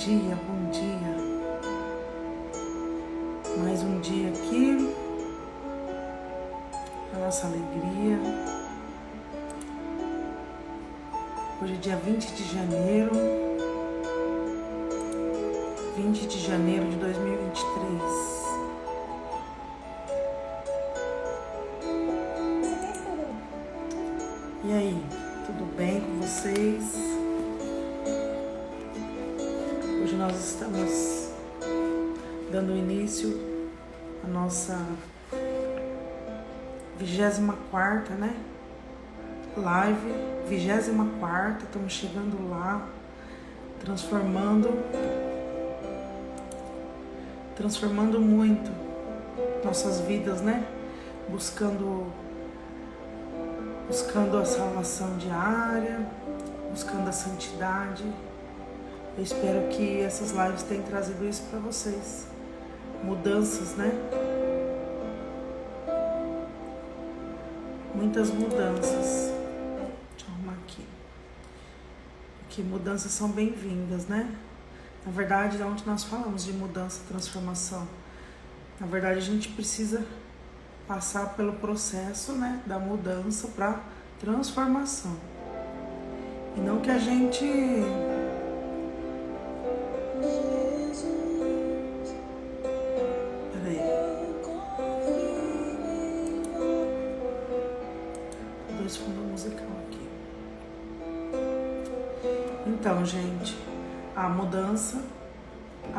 dia, bom dia. Mais um dia aqui, a nossa alegria. Hoje é dia 20 de janeiro, 20 de janeiro de 2023. E aí, tudo bem com vocês? Hoje nós estamos dando início à nossa 24ª, né? Live, 24ª, estamos chegando lá, transformando muito nossas vidas, né? Buscando a salvação diária, buscando a santidade. Eu espero que essas lives tenham trazido isso para vocês. Mudanças, né? Muitas mudanças. Deixa eu arrumar aqui. Porque mudanças são bem-vindas, né? Na verdade, é onde nós falamos de mudança, transformação. Na verdade, a gente precisa passar pelo processo, né, da mudança para transformação. E não que a gente fundo musical aqui. Então, gente, a mudança é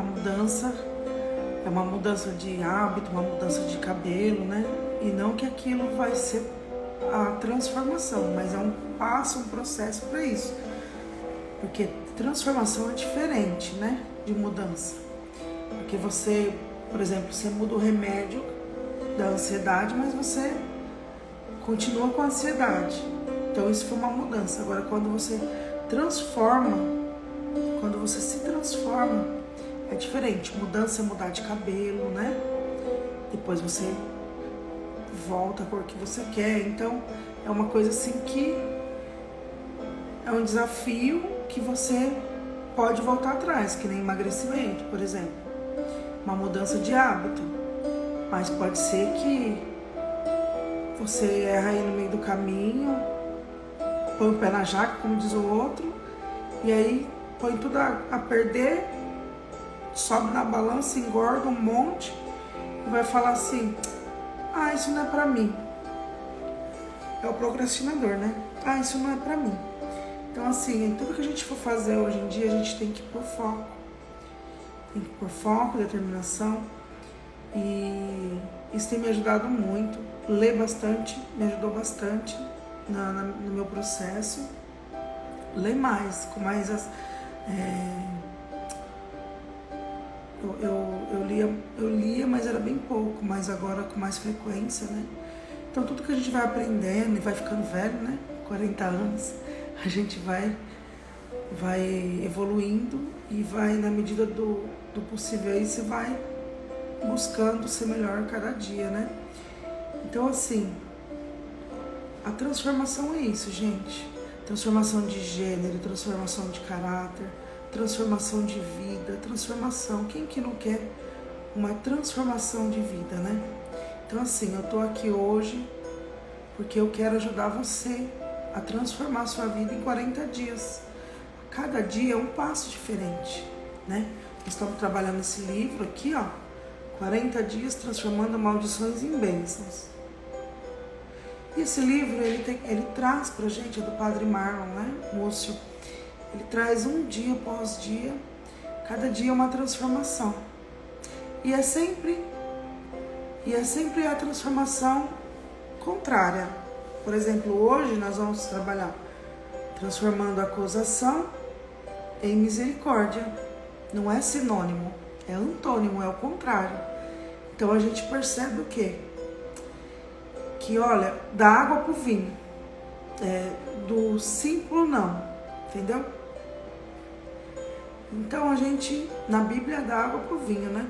uma mudança de hábito, uma mudança de cabelo, né? E não que aquilo vai ser a transformação, mas é um passo, um processo para isso. Porque transformação é diferente, né? De mudança. Porque você, por exemplo, você muda o remédio da ansiedade, mas você continua com a ansiedade. Então isso foi uma mudança. Agora quando você se transforma, é diferente. Mudança é mudar de cabelo, né? Depois você volta a cor que você quer. Então é uma coisa assim que é um desafio que você pode voltar atrás, que nem emagrecimento, por exemplo. Uma mudança de hábito. Mas pode ser que você erra aí no meio do caminho, põe o pé na jaca, como diz o outro, e aí põe tudo a perder, sobe na balança, engorda um monte e vai falar assim: ah, isso não é pra mim. É o procrastinador, né? Ah, isso não é pra mim. Então assim, em tudo que a gente for fazer hoje em dia, a gente tem que pôr foco. Tem que pôr foco, determinação. E isso tem me ajudado muito. Ler bastante, me ajudou bastante no meu processo. Ler mais, com mais eu lia, mas era bem pouco, mas agora com mais frequência, né? Então tudo que a gente vai aprendendo e vai ficando velho, né? 40 anos, a gente vai evoluindo e vai, na medida do possível, aí você vai buscando ser melhor cada dia, né? Então, assim, a transformação é isso, gente. Transformação de gênero, transformação de caráter, transformação de vida, transformação. Quem que não quer uma transformação de vida, né? Então, assim, eu tô aqui hoje porque eu quero ajudar você a transformar a sua vida em 40 dias. Cada dia é um passo diferente, né? Nós estamos trabalhando esse livro aqui, ó. 40 dias transformando maldições em bênçãos. E esse livro, ele traz pra gente, é do Padre Marlon, né, Múcio. Ele traz um dia após dia, cada dia uma transformação. E é sempre a transformação contrária. Por exemplo, hoje nós vamos trabalhar transformando a acusação em misericórdia. Não é sinônimo, é antônimo, é o contrário. Então a gente percebe o quê? Que, olha, da água pro vinho, do sim pro não, entendeu? Então a gente, na Bíblia, da água pro vinho, né?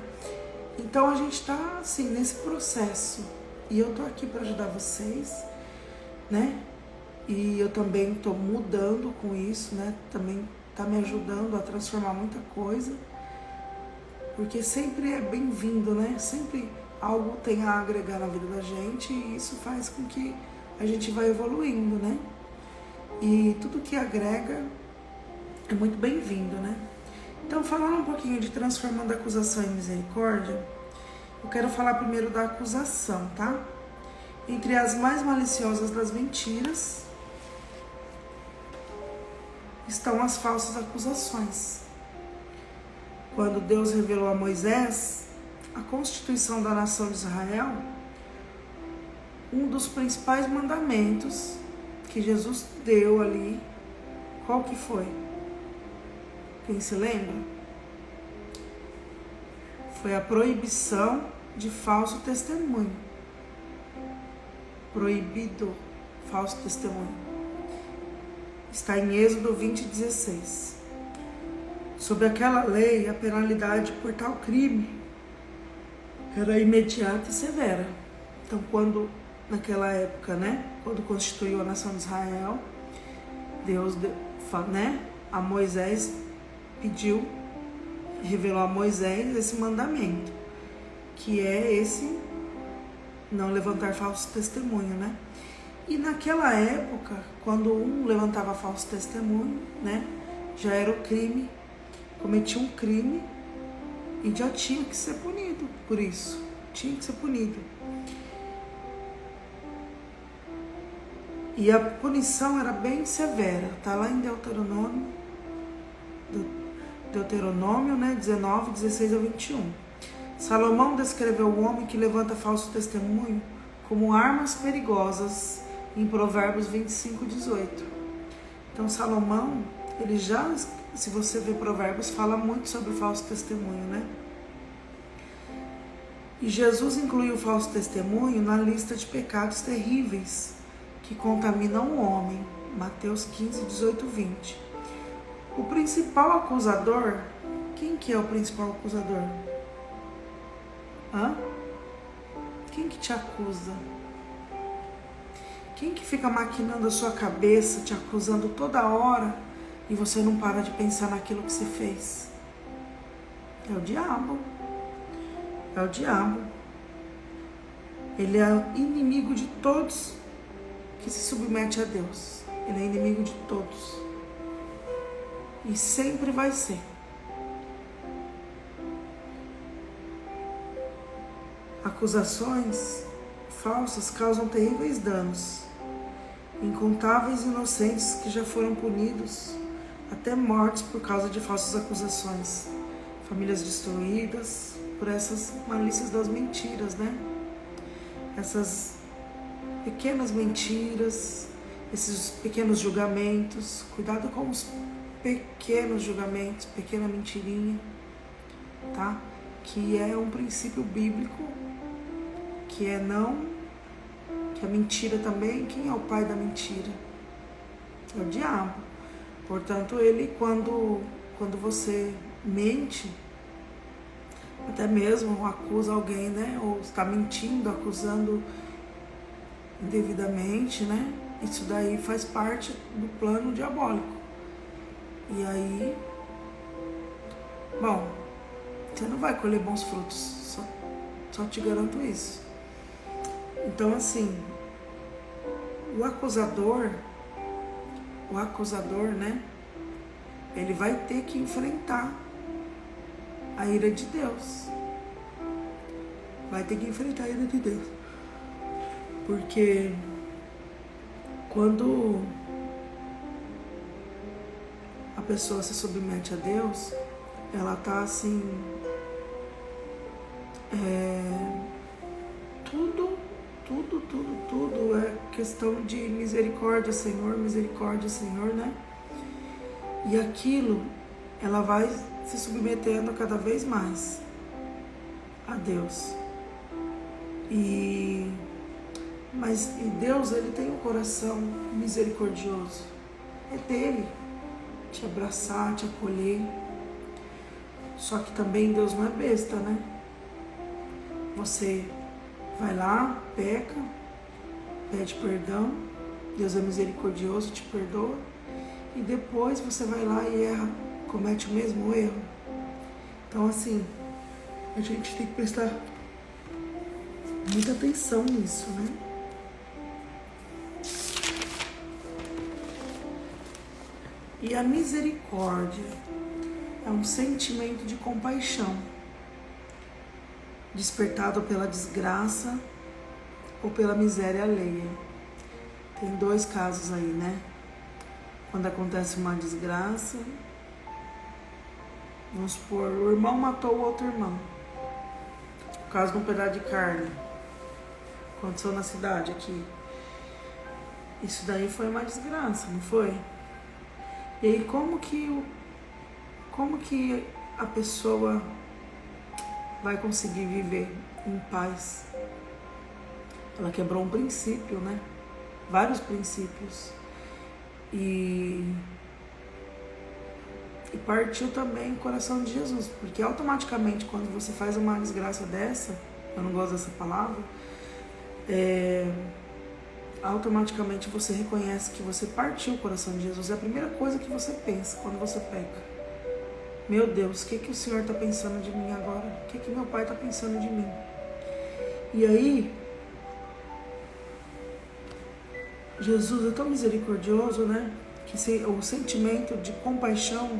Então a gente tá, assim, nesse processo. E eu tô aqui para ajudar vocês, né? E eu também tô mudando com isso, né? Também tá me ajudando a transformar muita coisa, porque sempre é bem-vindo, né? Sempre algo tem a agregar na vida da gente e isso faz com que a gente vá evoluindo, né? E tudo que agrega é muito bem-vindo, né? Então, falando um pouquinho de transformando acusação em misericórdia, eu quero falar primeiro da acusação, tá? Entre as mais maliciosas das mentiras estão as falsas acusações. Quando Deus revelou a Moisés a constituição da nação de Israel, um dos principais mandamentos que Jesus deu ali, qual que foi? Quem se lembra? Foi a proibição de falso testemunho. Proibido falso testemunho. Está em Êxodo 20:16. Sob aquela lei, a penalidade por tal crime era imediata e severa. Então, quando naquela época, né, quando constituiu a nação de Israel, Deus, né, a Moisés pediu, revelou a Moisés esse mandamento, que é esse não levantar falso testemunho, né? E naquela época, quando um levantava falso testemunho, né, já era o crime, cometia um crime e já tinha que ser punido por isso, tinha que ser punido. E a punição era bem severa, tá lá em Deuteronômio, né, 19, 16 a 21. Salomão descreveu o homem que levanta falso testemunho como armas perigosas em Provérbios 25, 18. Então Salomão, ele já, se você ver Provérbios, fala muito sobre falso testemunho, né? E Jesus incluiu o falso testemunho na lista de pecados terríveis que contaminam o homem. Mateus 15, 18, 20. O principal acusador, quem que é o principal acusador? Quem que te acusa? Quem que fica maquinando a sua cabeça, te acusando toda hora e você não para de pensar naquilo que você fez? É o diabo. É o diabo. Ele é inimigo de todos que se submete a Deus. Ele é inimigo de todos. E sempre vai ser. Acusações falsas causam terríveis danos. Incontáveis inocentes que já foram punidos, até mortos por causa de falsas acusações. Famílias destruídas por essas malícias das mentiras, né? Essas pequenas mentiras, esses pequenos julgamentos. Cuidado com os pequenos julgamentos, pequena mentirinha, tá? Que é um princípio bíblico, que é que a mentira também, quem é o pai da mentira? É o diabo. Portanto, ele, quando você mente, até mesmo acusa alguém, né? Ou está mentindo, acusando indevidamente, né? Isso daí faz parte do plano diabólico. E aí, bom, você não vai colher bons frutos, só te garanto isso. Então, assim, o acusador, né, ele vai ter que enfrentar a ira de Deus. Vai ter que enfrentar a ira de Deus. Porque quando a pessoa se submete a Deus, ela tá assim, tudo é questão de misericórdia, Senhor, né? E aquilo, ela vai se submetendo cada vez mais a Deus. Mas Deus, ele tem um coração misericordioso. É dele te abraçar, te acolher. Só que também Deus não é besta, né? Você vai lá, peca, pede perdão, Deus é misericordioso, te perdoa, e depois você vai lá e erra, comete o mesmo erro. Então assim, a gente tem que prestar muita atenção nisso, né? E a misericórdia é um sentimento de compaixão, despertado pela desgraça ou pela miséria alheia. Tem dois casos aí, né? Quando acontece uma desgraça, vamos supor, o irmão matou o outro irmão, por causa de um pedaço de carne. Aconteceu na cidade aqui. Isso daí foi uma desgraça, não foi? E aí como que a pessoa vai conseguir viver em paz? Ela quebrou um princípio, né? Vários princípios. E partiu também o coração de Jesus, porque automaticamente quando você faz uma desgraça dessa, eu não gosto dessa palavra, automaticamente você reconhece que você partiu o coração de Jesus. É a primeira coisa que você pensa quando você peca. Meu Deus, o que o Senhor está pensando de mim agora? O que meu Pai está pensando de mim? E aí, Jesus é tão misericordioso, né? Que o sentimento de compaixão,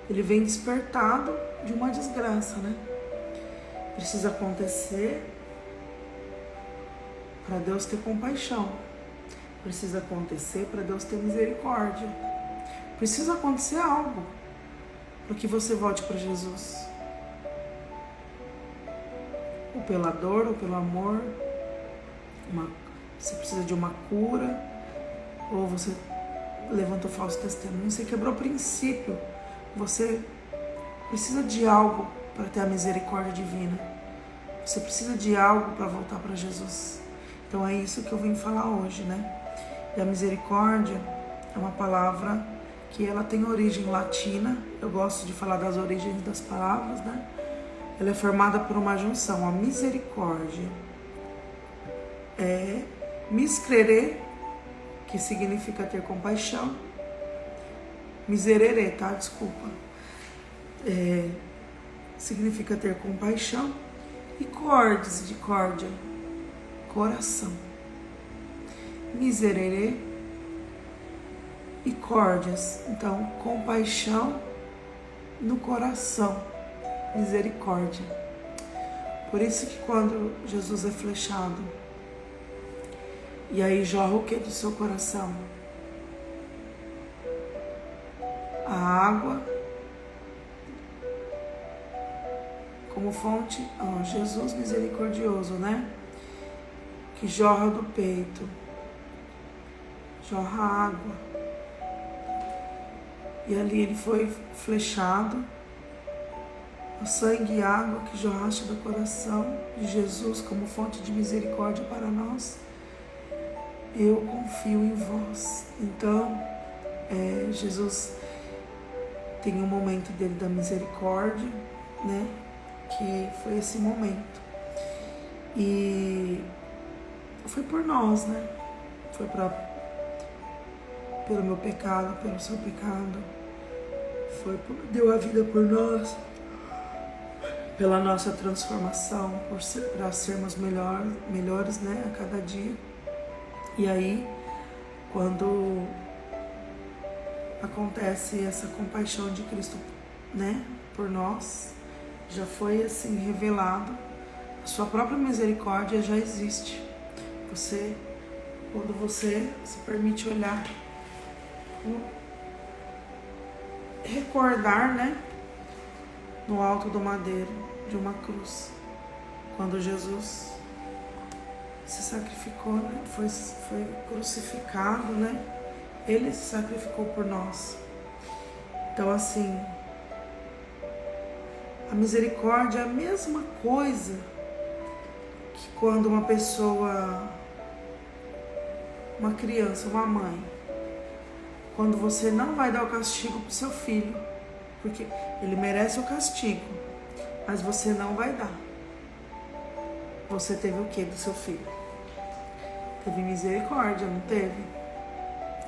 ele vem despertado de uma desgraça, né? Precisa acontecer para Deus ter compaixão. Precisa acontecer para Deus ter misericórdia. Precisa acontecer algo para que você volte para Jesus. Ou pela dor, ou pelo amor. Você precisa de uma cura, ou você levantou falso testemunho, você quebrou o princípio. Você precisa de algo para ter a misericórdia divina. Você precisa de algo para voltar para Jesus. Então é isso que eu vim falar hoje, né? E a misericórdia é uma palavra que ela tem origem latina. Eu gosto de falar das origens das palavras, né? Ela é formada por uma junção. A misericórdia é miscrere, que significa ter compaixão. Miserere, tá? Desculpa. Significa ter compaixão. E cordes, de córdia, coração. Miserere e córdias. Então, compaixão no coração. Misericórdia. Por isso que quando Jesus é flechado, e aí jorra o que do seu coração? A água como fonte, Jesus misericordioso, né? Que jorra do peito, jorra água. E ali ele foi flechado, o sangue e água que jorraste do coração de Jesus como fonte de misericórdia para nós. Eu confio em vós. Então, Jesus tem um momento dele da misericórdia, né? Que foi esse momento. E foi por nós, né? Foi pelo meu pecado, pelo seu pecado. Deu a vida por nós. Pela nossa transformação, para sermos melhores, né? A cada dia. E aí, quando acontece essa compaixão de Cristo, né, por nós, já foi assim revelado, a sua própria misericórdia já existe. Quando você se permite olhar, recordar, né, no alto do madeiro de uma cruz, quando Jesus se sacrificou, né? Foi crucificado, né? Ele se sacrificou por nós. Então, assim, a misericórdia é a mesma coisa que quando uma pessoa, uma criança, uma mãe, quando você não vai dar o castigo para o seu filho, porque ele merece o castigo, mas você não vai dar. Você teve o que do seu filho? Teve misericórdia, não teve?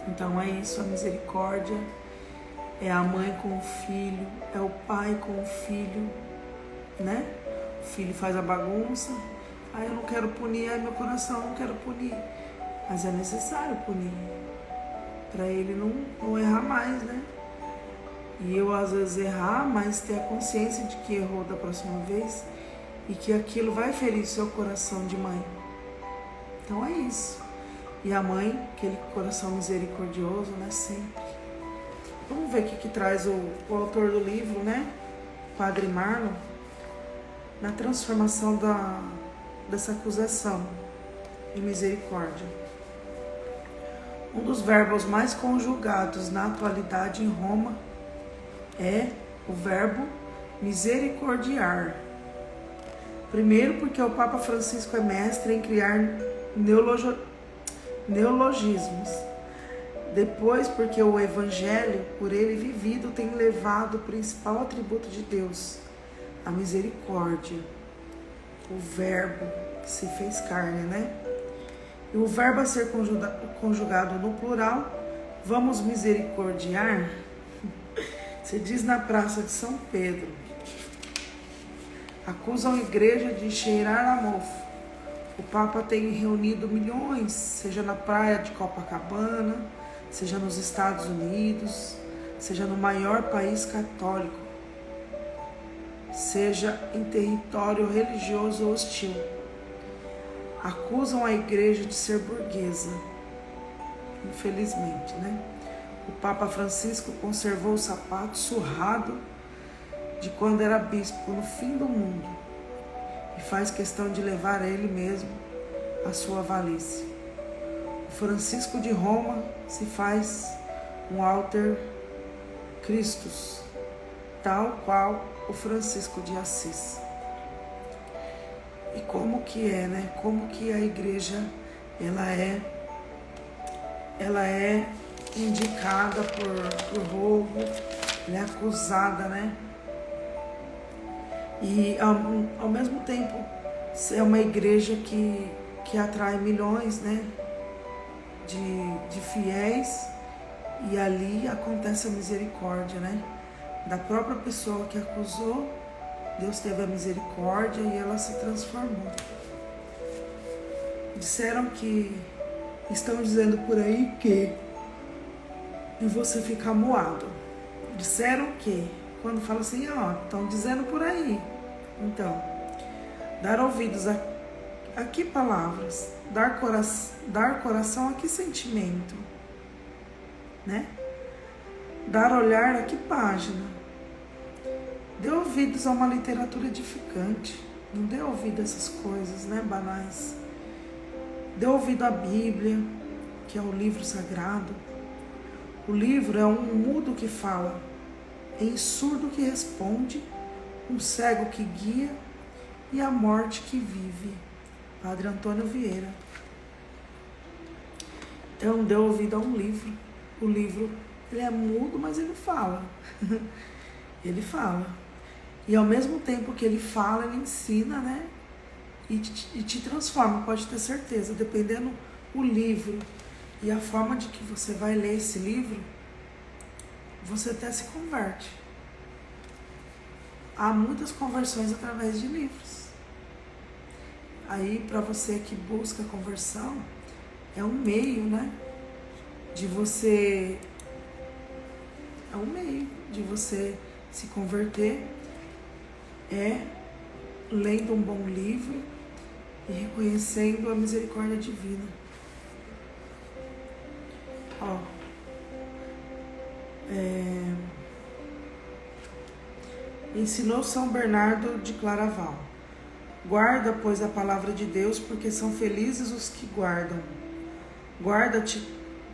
Então é isso, a misericórdia é a mãe com o filho, é o pai com o filho, né? O filho faz a bagunça, eu não quero punir, meu coração não quero punir. Mas é necessário punir, para ele não errar mais, né? E eu às vezes errar, mas ter a consciência de que errou da próxima vez e que aquilo vai ferir seu coração de mãe. Então é isso. E a mãe, aquele coração misericordioso, né? Sempre. Vamos ver o que traz o autor do livro, né? Padre Marlon, na transformação dessa acusação em misericórdia. Um dos verbos mais conjugados na atualidade em Roma é o verbo misericordiar. Primeiro, porque o Papa Francisco é mestre em criar neologismos. Depois, porque o Evangelho, por ele vivido, tem levado o principal atributo de Deus, a misericórdia. O verbo que se fez carne, né? E o verbo a ser conjugado no plural, vamos misericordiar, se diz na Praça de São Pedro. Acusam a igreja de cheirar a mofo. O Papa tem reunido milhões, seja na praia de Copacabana, seja nos Estados Unidos, seja no maior país católico, seja em território religioso hostil. Acusam a igreja de ser burguesa. Infelizmente, né? O Papa Francisco conservou o sapato surrado de quando era bispo no fim do mundo e faz questão de levar a ele mesmo a sua valise. O Francisco de Roma se faz um alter Christus, tal qual o Francisco de Assis. E como que é, né? Como que a igreja ela é indicada por roubo, ela é acusada, né? E ao mesmo tempo é uma igreja que atrai milhões, né, de fiéis, e ali acontece a misericórdia, né? Da própria pessoa que acusou, Deus teve a misericórdia e ela se transformou. Estão dizendo por aí que e você fica moado. Disseram que, quando fala assim, estão dizendo por aí. Então, dar ouvidos a que palavras? Dar coração a que sentimento? Né? Dar olhar a que página? Dê ouvidos a uma literatura edificante. Não dê ouvido a essas coisas, né, banais. Dê ouvido à Bíblia, que é o livro sagrado. O livro é um mudo que fala, em surdo que responde, um cego que guia e a morte que vive. Padre Antônio Vieira. Então, dê ouvido a um livro. O livro, ele é mudo, mas ele fala. Ele fala. E ao mesmo tempo que ele fala, ele ensina, né? E te transforma, pode ter certeza. Dependendo o livro e a forma de que você vai ler esse livro, você até se converte. Há muitas conversões através de livros. Aí, para você que busca conversão, é um meio, né? De você se converter, lendo um bom livro e reconhecendo a misericórdia divina. Ensinou São Bernardo de Claraval: guarda, pois, a palavra de Deus, porque são felizes os que guardam. Guarda-te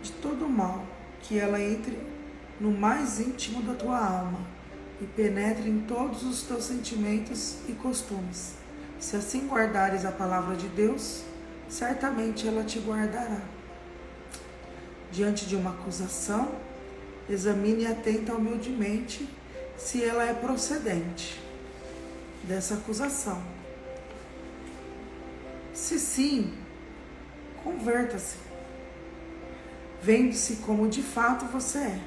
de todo o mal, que ela entre no mais íntimo da tua alma e penetre em todos os teus sentimentos e costumes. Se assim guardares a palavra de Deus, certamente ela te guardará. Diante de uma acusação, examine atenta humildemente se ela é procedente dessa acusação. Se sim, converta-se. vendo-se como de fato você é,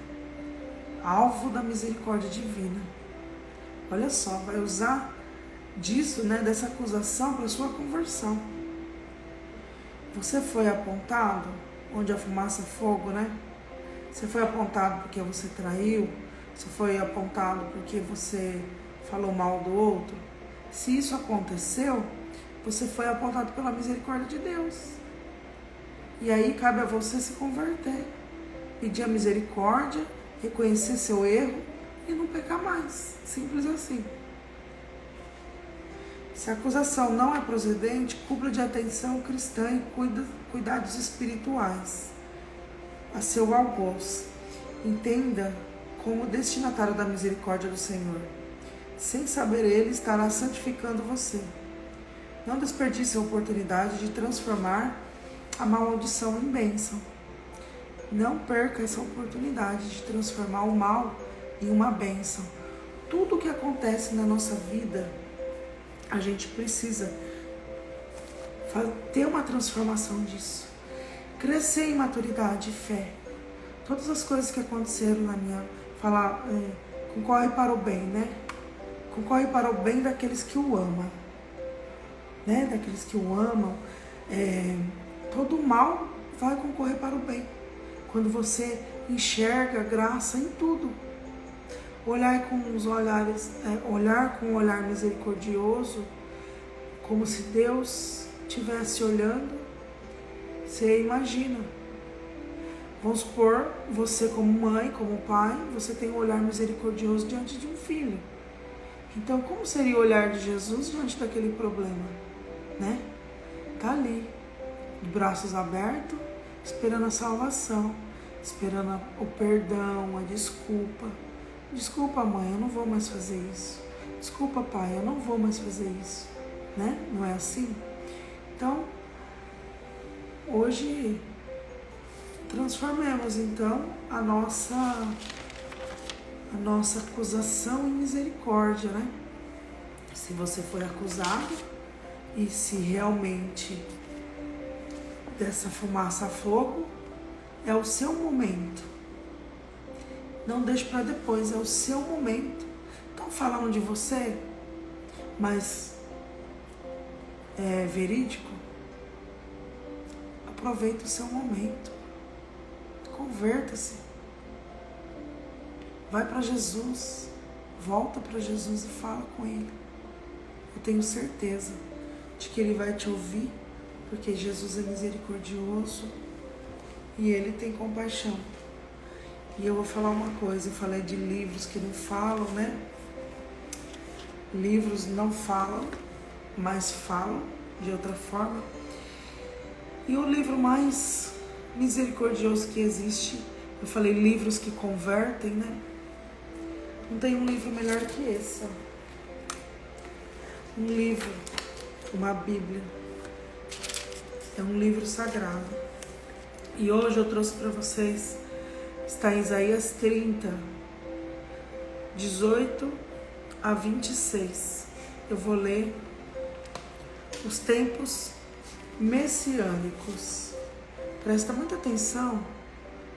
alvo da misericórdia divina. Olha só, vai usar disso, né, dessa acusação para sua conversão. Você foi apontado, onde a fumaça é fogo, né? Você foi apontado porque você traiu, você foi apontado porque você falou mal do outro. Se isso aconteceu, você foi apontado pela misericórdia de Deus. E aí cabe a você se converter, pedir a misericórdia, reconhecer seu erro e não pecar mais. Simples assim. Se a acusação não é procedente, cubra de atenção cristã e cuidados espirituais a seu algoz. Entenda como destinatário da misericórdia do Senhor. Sem saber ele, estará santificando você. Não desperdice a oportunidade de transformar a maldição em bênção. Não perca essa oportunidade de transformar o mal em uma bênção. Tudo o que acontece na nossa vida, a gente precisa ter uma transformação disso. Crescer em maturidade e fé. Todas as coisas que aconteceram na minha... concorre para o bem, né? Concorre para o bem daqueles que o amam. Né? Daqueles que o amam. Todo mal vai concorrer para o bem. Quando você enxerga graça em tudo. Olhar com um olhar misericordioso, como se Deus estivesse olhando, você imagina. Vamos supor, você como mãe, como pai, você tem um olhar misericordioso diante de um filho. Então, como seria o olhar de Jesus diante daquele problema? Né? Tá ali, de braços abertos, esperando a salvação, esperando o perdão, a desculpa. Desculpa, mãe, eu não vou mais fazer isso. Desculpa, pai, eu não vou mais fazer isso. Né? Não é assim? Então, hoje, transformemos, então, a nossa acusação em misericórdia, né? Se você foi acusado e se realmente dessa fumaça a fogo, é o seu momento. Não deixe para depois, é o seu momento. Estão falando de você, mas é verídico? Aproveita o seu momento. Converta-se. Vai para Jesus. Volta para Jesus e fala com Ele. Eu tenho certeza de que Ele vai te ouvir, porque Jesus é misericordioso e Ele tem compaixão. E eu vou falar uma coisa, eu falei de livros que não falam, né? Livros não falam, mas falam de outra forma. E o livro mais misericordioso que existe, eu falei livros que convertem, né? Não tem um livro melhor que esse, ó. Um livro, uma Bíblia. É um livro sagrado. E hoje eu trouxe para vocês, está em Isaías 30, 18 a 26. Eu vou ler os tempos messiânicos. Presta muita atenção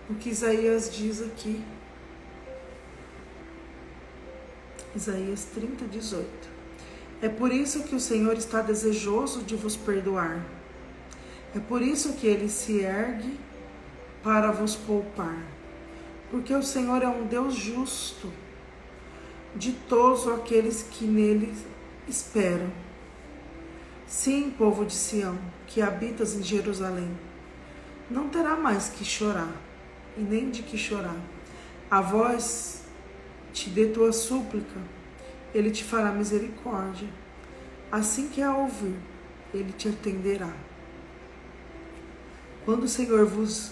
no que Isaías diz aqui. Isaías 30, 18. É por isso que o Senhor está desejoso de vos perdoar. É por isso que Ele se ergue para vos poupar. Porque o Senhor é um Deus justo, ditoso aqueles que nele esperam. Sim, povo de Sião, que habitas em Jerusalém, não terá mais que chorar, e nem de que chorar. A voz te dê tua súplica, Ele te fará misericórdia. Assim que a ouvir, Ele te atenderá. Quando o Senhor vos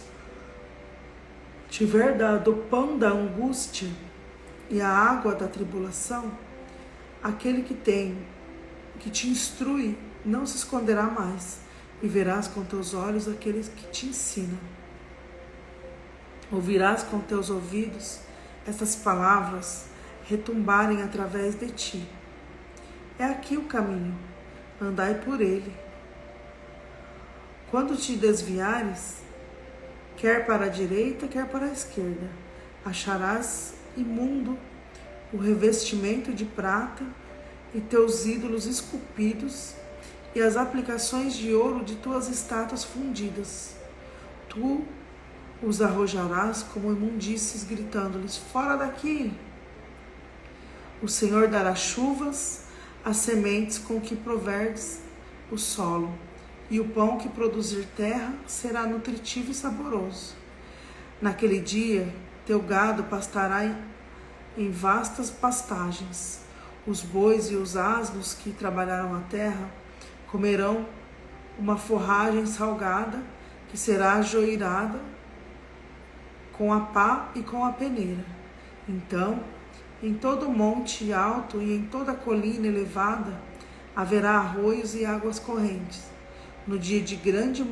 tiver dado o pão da angústia e a água da tribulação, aquele que te instrui não se esconderá mais, e verás com teus olhos aqueles que te ensinam. Ouvirás com teus ouvidos essas palavras retumbarem através de ti. É aqui o caminho, andai por ele. Quando te desviares, quer para a direita, quer para a esquerda. Acharás imundo o revestimento de prata e teus ídolos esculpidos e as aplicações de ouro de tuas estátuas fundidas. Tu os arrojarás como imundícies, gritando-lhes: fora daqui! O Senhor dará chuvas às sementes com que proverdes o solo, e o pão que produzir terra será nutritivo e saboroso. Naquele dia, teu gado pastará em vastas pastagens. Os bois e os asnos que trabalharam a terra comerão uma forragem salgada que será ajoelhada com a pá e com a peneira. Então, em todo monte alto e em toda colina elevada haverá arroios e águas correntes. No dia de grande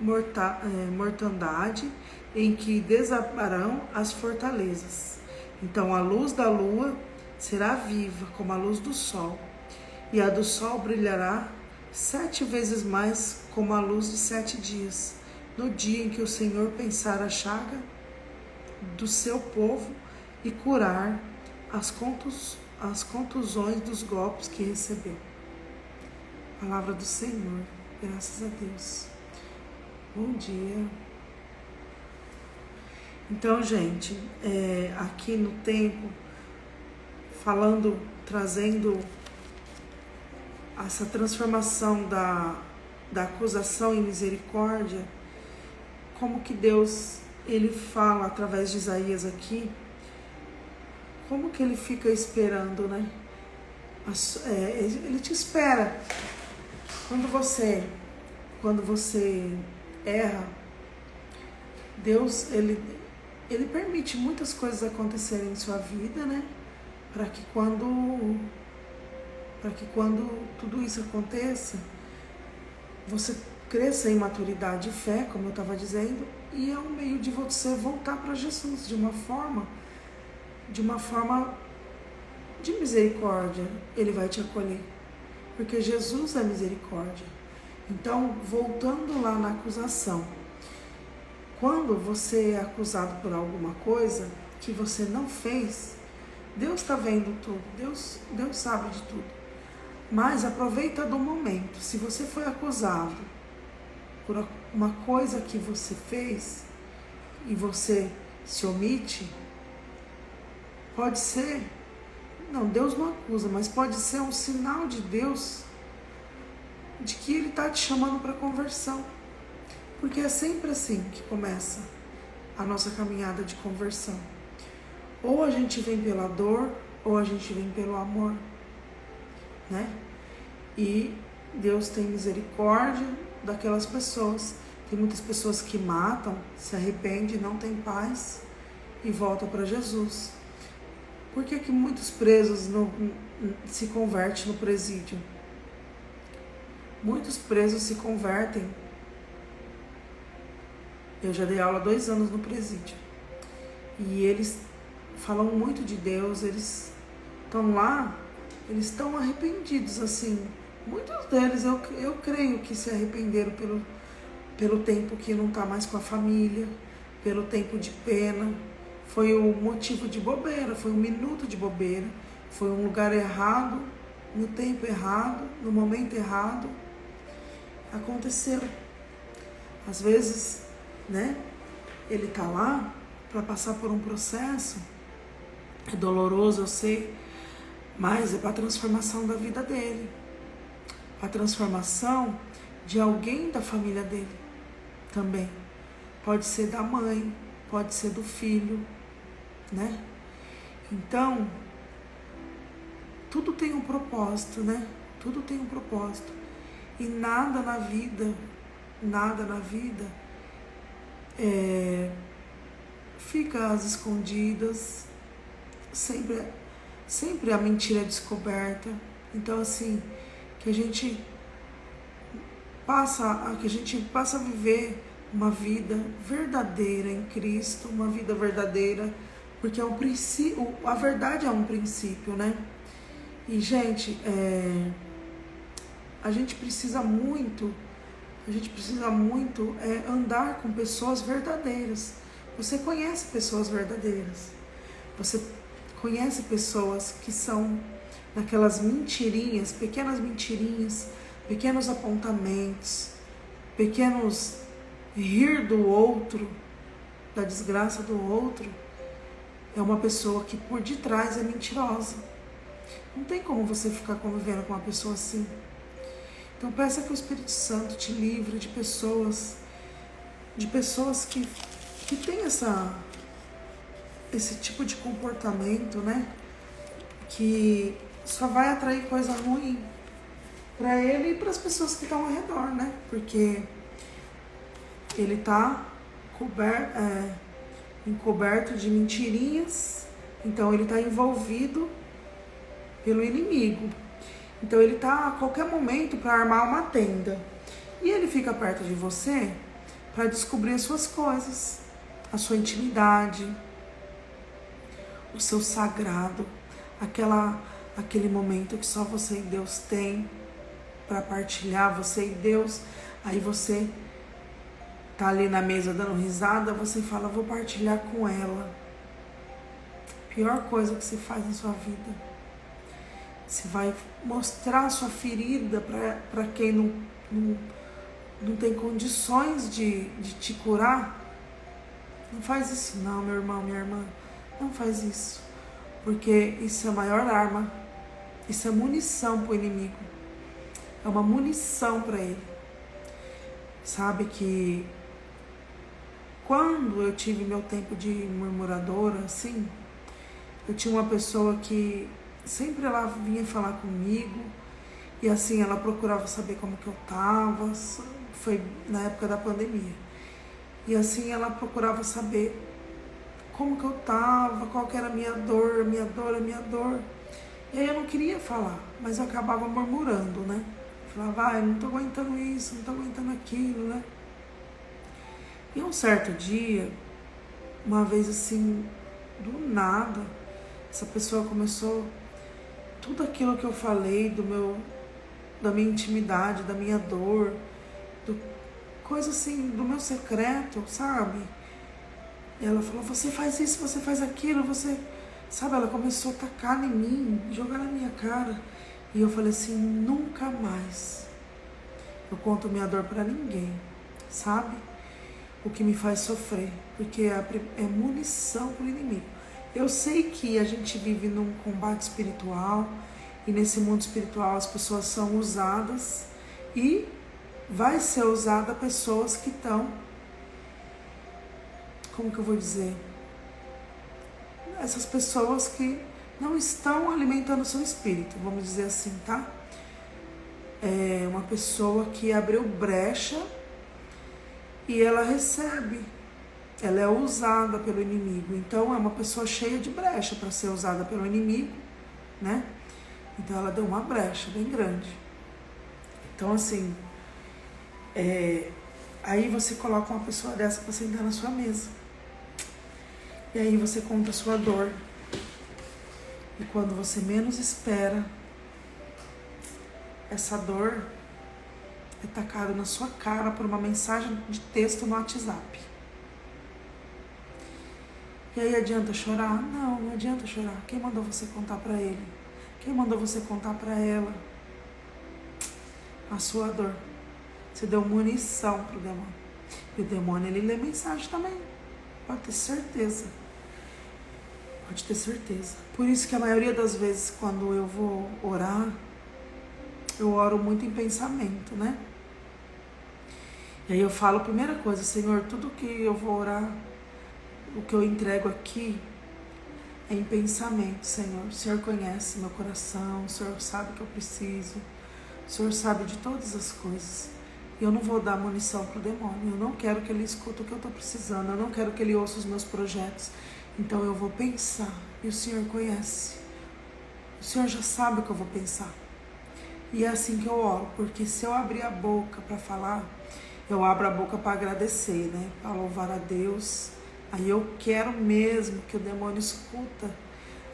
mortandade, em que desabarão as fortalezas. Então a luz da lua será viva como a luz do sol, e a do sol brilhará 7 vezes mais como a luz de 7 dias, no dia em que o Senhor pensar a chaga do seu povo e curar as contusões dos golpes que recebeu. Palavra do Senhor, graças a Deus. Bom dia. Então, gente, aqui no tempo, trazendo essa transformação da acusação em misericórdia, como que Deus, ele fala através de Isaías aqui, como que ele fica esperando, né? Ele te espera. Quando você erra, Deus, ele permite muitas coisas acontecerem em sua vida, né? Para que quando tudo isso aconteça, você cresça em maturidade e fé, como eu estava dizendo, e é um meio de você voltar para Jesus de uma forma de misericórdia. Ele vai te acolher, porque Jesus é misericórdia. Então, voltando lá na acusação, quando você é acusado por alguma coisa que você não fez, Deus está vendo tudo, Deus sabe de tudo. Mas aproveita do momento. Se você foi acusado por uma coisa que você fez e você se omite, pode ser, não, Deus não acusa, mas pode ser um sinal de Deus de que Ele está te chamando para conversão. Porque é sempre assim que começa a nossa caminhada de conversão. Ou a gente vem pela dor, ou a gente vem pelo amor, né? E Deus tem misericórdia daquelas pessoas. Tem muitas pessoas que matam, se arrependem, não têm paz e voltam para Jesus. Por que muitos presos se convertem no presídio? Muitos presos se convertem. Eu já dei aula 2 anos no presídio. E eles falam muito de Deus, eles estão lá, eles estão arrependidos, assim. Muitos deles, eu creio que se arrependeram pelo tempo que não está mais com a família, pelo tempo de pena. Foi o motivo de bobeira, foi 1 minuto de bobeira, foi um lugar errado, no tempo errado, no momento errado. Aconteceu. Às vezes, né, ele está lá para passar por um processo, é doloroso, eu sei, mas é para a transformação da vida dele, a transformação de alguém da família dele também. Pode ser da mãe, pode ser do filho, né? Então, tudo tem um propósito, né? Tudo tem um propósito. E nada na vida fica às escondidas, sempre a mentira é descoberta. Então, assim, que a gente passa a viver uma vida verdadeira em Cristo, uma vida verdadeira, porque a verdade é um princípio, né? E, gente, a gente precisa muito a gente precisa muito andar com pessoas verdadeiras. Você conhece pessoas verdadeiras. Você conhece pessoas que são naquelas mentirinhas, pequenos apontamentos, pequenos rir do outro, da desgraça do outro. É uma pessoa que por detrás é mentirosa. Não tem como você ficar convivendo com uma pessoa assim. Então peça que o Espírito Santo te livre de pessoas que têm esse tipo de comportamento, né? Que só vai atrair coisa ruim para ele e para as pessoas que estão ao redor, né? Porque ele está encoberto de mentirinhas, então ele está envolvido pelo inimigo. Então ele está a qualquer momento para armar uma tenda. E ele fica perto de você para descobrir as suas coisas, a sua intimidade, o seu sagrado, aquele momento que só você e Deus tem para partilhar, você e Deus. Aí você tá ali na mesa dando risada, você fala, vou partilhar com ela. Pior coisa que se faz na sua vida. Você vai mostrar a sua ferida para quem não tem condições de te curar. Não faz isso não, meu irmão, minha irmã. Não faz isso. Porque isso é a maior arma. Isso é munição para o inimigo. É uma munição para ele. Sabe que quando eu tive meu tempo de murmuradora, assim, eu tinha uma pessoa que sempre ela vinha falar comigo e assim, ela procurava saber como que eu tava, foi na época da pandemia. E assim, ela procurava saber como que eu tava, qual que era a minha dor. E aí eu não queria falar, mas eu acabava murmurando, né? Falava, não tô aguentando isso, não tô aguentando aquilo, né? E um certo dia, uma vez assim, do nada, essa pessoa começou tudo aquilo que eu falei da minha intimidade, da minha dor, coisa assim, do meu secreto, sabe? E ela falou, você faz isso, você faz aquilo, você... Sabe, ela começou a tacar em mim, jogar na minha cara. E eu falei assim, nunca mais eu conto minha dor pra ninguém, sabe? O que me faz sofrer, porque é munição pro inimigo. Eu sei que a gente vive num combate espiritual, e nesse mundo espiritual as pessoas são usadas, e vai ser usada pessoas que estão, como que eu vou dizer? Essas pessoas que não estão alimentando o seu espírito, vamos dizer assim, tá? É uma pessoa que abriu brecha e ela recebe, ela é usada pelo inimigo. Então é uma pessoa cheia de brecha para ser usada pelo inimigo, né? Então ela deu uma brecha bem grande. Então assim, aí você coloca uma pessoa dessa para sentar na sua mesa. E aí você conta a sua dor. E quando você menos espera, essa dor é tacada na sua cara por uma mensagem de texto no WhatsApp. E aí adianta chorar? Não, não adianta chorar. Quem mandou você contar pra ele? Quem mandou você contar pra ela? A sua dor. Você deu munição pro demônio. E o demônio, ele lê mensagem também. Pode ter certeza. Pode ter certeza. Por isso que a maioria das vezes, quando eu vou orar, eu oro muito em pensamento, né? E aí eu falo, primeira coisa, Senhor, tudo que eu vou orar, o que eu entrego aqui é em pensamento, Senhor. O Senhor conhece meu coração, o Senhor sabe o que eu preciso, o Senhor sabe de todas as coisas. E eu não vou dar munição pro demônio, eu não quero que ele escute o que eu tô precisando, eu não quero que ele ouça os meus projetos. Então eu vou pensar, e o Senhor conhece. O Senhor já sabe o que eu vou pensar. E é assim que eu oro, porque se eu abrir a boca para falar, eu abro a boca para agradecer, né? Para louvar a Deus. Aí eu quero mesmo que o demônio escuta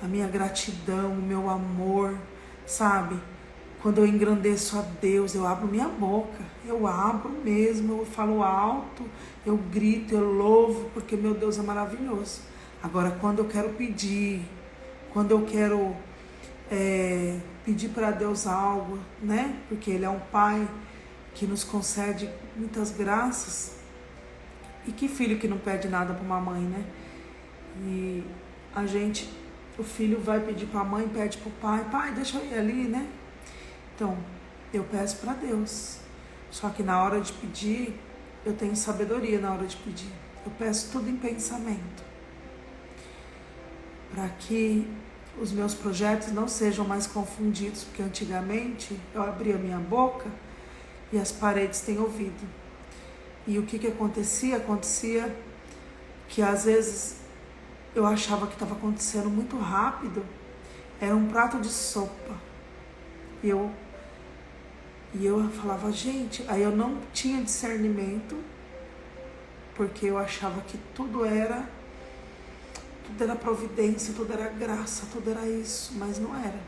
a minha gratidão, o meu amor, sabe? Quando eu engrandeço a Deus, eu abro minha boca, eu abro mesmo, eu falo alto, eu grito, eu louvo, porque meu Deus é maravilhoso. Agora, quando eu quero pedir, quando eu quero pedir para Deus algo, né? Porque Ele é um Pai que nos concede muitas graças. E que filho que não pede nada para uma mãe, né? E o filho vai pedir para a mãe, pede para o pai, pai, deixa eu ir ali, né? Então, eu peço para Deus. Só que na hora de pedir, eu tenho sabedoria na hora de pedir. Eu peço tudo em pensamento. Para que os meus projetos não sejam mais confundidos, porque antigamente eu abria minha boca e as paredes têm ouvido. E o que acontecia? Acontecia que às vezes eu achava que estava acontecendo muito rápido, era um prato de sopa. E eu falava, gente, aí eu não tinha discernimento, porque eu achava que tudo era providência, tudo era graça, tudo era isso, mas não era.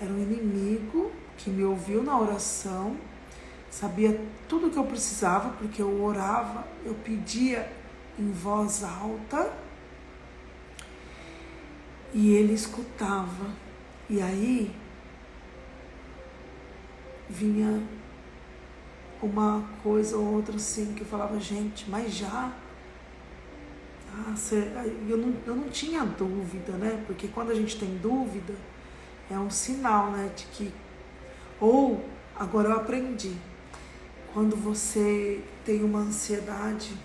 Era um inimigo que me ouviu na oração, sabia tudo o que eu precisava, porque eu orava, eu pedia em voz alta e ele escutava. E aí vinha uma coisa ou outra assim que eu falava, gente, mas já? Eu não tinha dúvida, né? Porque quando a gente tem dúvida, é um sinal, né? De que... Ou, agora eu aprendi, quando você tem uma ansiedade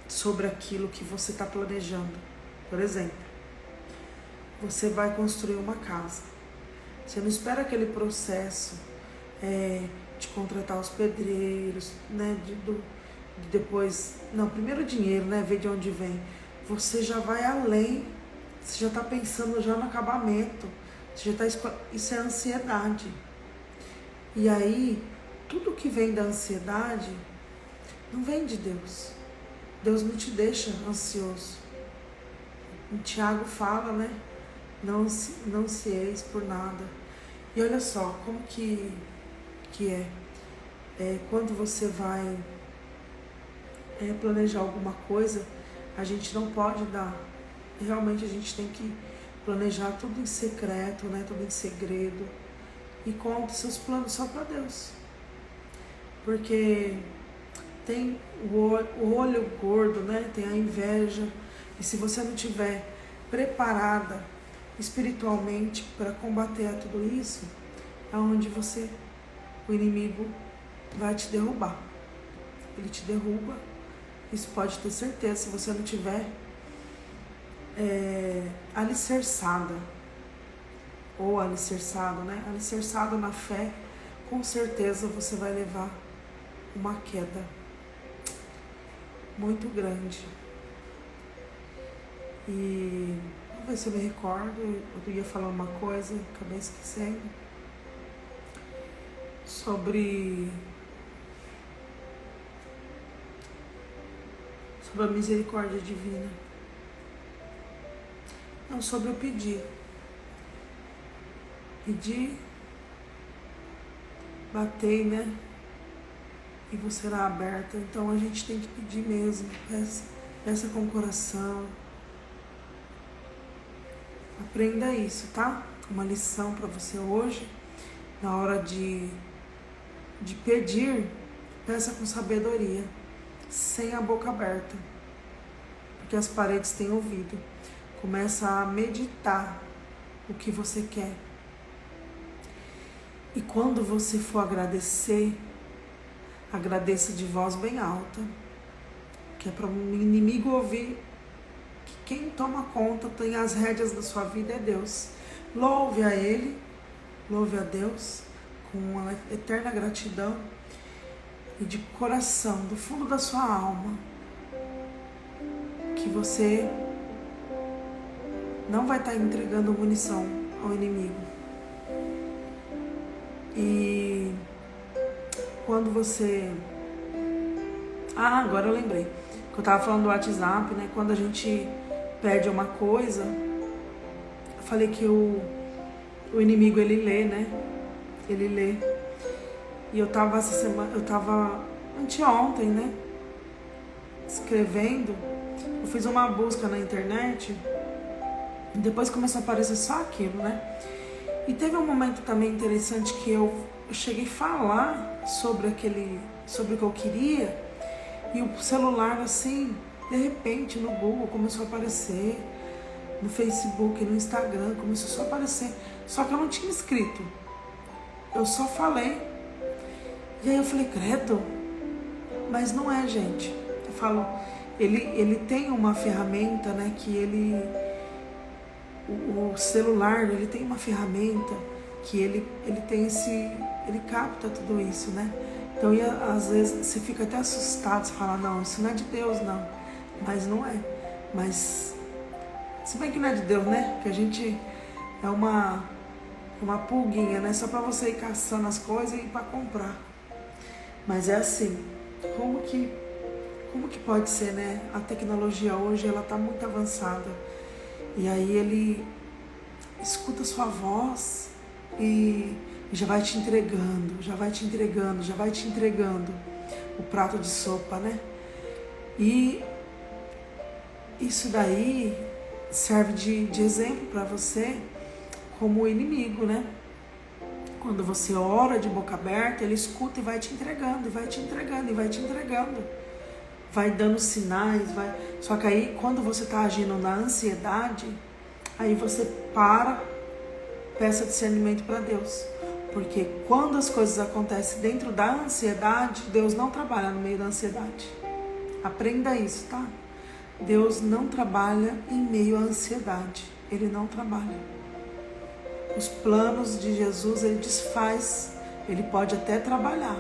sobre aquilo que você está planejando. Por exemplo, você vai construir uma casa. Você não espera aquele processo de contratar os pedreiros, né? Depois, não, primeiro o dinheiro, né? Ver de onde vem. Você já vai além, você já está pensando já no acabamento, você já tá, isso é ansiedade. E aí, tudo que vem da ansiedade não vem de Deus. Deus não te deixa ansioso. O Tiago fala, né? Não ansieis por nada. E olha só, como que quando você vai planejar alguma coisa, a gente não pode dar. Realmente a gente tem que planejar tudo em secreto, né? Tudo em segredo. E conta seus planos só para Deus. Porque tem o olho gordo, né? Tem a inveja. E se você não tiver preparada espiritualmente para combater a tudo isso, é onde o inimigo vai te derrubar. Ele te derruba. Isso pode ter certeza, se você não tiver alicerçada, ou alicerçado, né? Alicerçado na fé, com certeza você vai levar uma queda muito grande. E vamos ver se eu me recordo, eu ia falar uma coisa, acabei esquecendo, sobre a misericórdia divina. Não, sobre o pedir. Pedir, bater, né? E você será aberta. Então a gente tem que pedir mesmo. Peça com o coração. Aprenda isso, tá? Uma lição para você hoje. Na hora de pedir, peça com sabedoria, sem a boca aberta, porque as paredes têm ouvido. Começa a meditar o que você quer. E quando você for agradecer, agradeça de voz bem alta, que é para o inimigo ouvir que quem toma conta, tem as rédeas da sua vida é Deus. Louve a Ele, louve a Deus com uma eterna gratidão e de coração, do fundo da sua alma, que você não vai estar entregando munição ao inimigo. E quando você... agora eu lembrei que eu estava falando do WhatsApp, né? Quando a gente pede uma coisa, eu falei que o inimigo, ele lê, né? ele lê. E eu tava anteontem, né, escrevendo, eu fiz uma busca na internet, e depois começou a aparecer só aquilo, né? E teve um momento também interessante que eu cheguei a falar sobre o que eu queria, e o celular, assim, de repente, no Google começou a aparecer, no Facebook, no Instagram, começou só a aparecer. Só que eu não tinha escrito, eu só falei. E aí eu falei, credo, mas não é, gente. Eu falo, ele tem uma ferramenta, né, que o celular, ele tem uma ferramenta que ele tem ele capta tudo isso, né? Então, às vezes, você fica até assustado, você fala, não, isso não é de Deus, não. Mas não é. Mas, se bem que não é de Deus, né? Que a gente é uma pulguinha, né? Só pra você ir caçando as coisas e ir pra comprar. Mas é assim, como que pode ser, né? A tecnologia hoje, ela tá muito avançada. E aí ele escuta sua voz e já vai te entregando o prato de sopa, né? E isso daí serve de exemplo para você como inimigo, né? Quando você ora de boca aberta, ele escuta e vai te entregando, vai dando sinais, vai. Só que aí, quando você está agindo na ansiedade, aí você peça discernimento para Deus. Porque quando as coisas acontecem dentro da ansiedade, Deus não trabalha no meio da ansiedade. Aprenda isso, tá? Deus não trabalha em meio à ansiedade. Ele não trabalha. Os planos de Jesus, ele desfaz. Ele pode até trabalhar.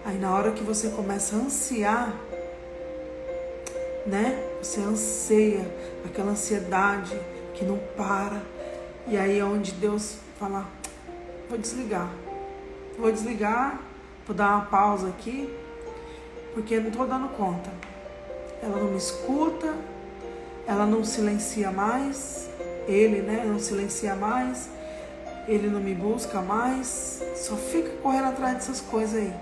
Aí na hora que você começa a ansiar, né? Você anseia, aquela ansiedade que não para. E aí é onde Deus fala, vou desligar, vou dar uma pausa aqui, porque eu não estou dando conta. Ela não me escuta, ela não silencia mais, ele, né, não silencia mais, ele não me busca mais, só fica correndo atrás dessas coisas aí.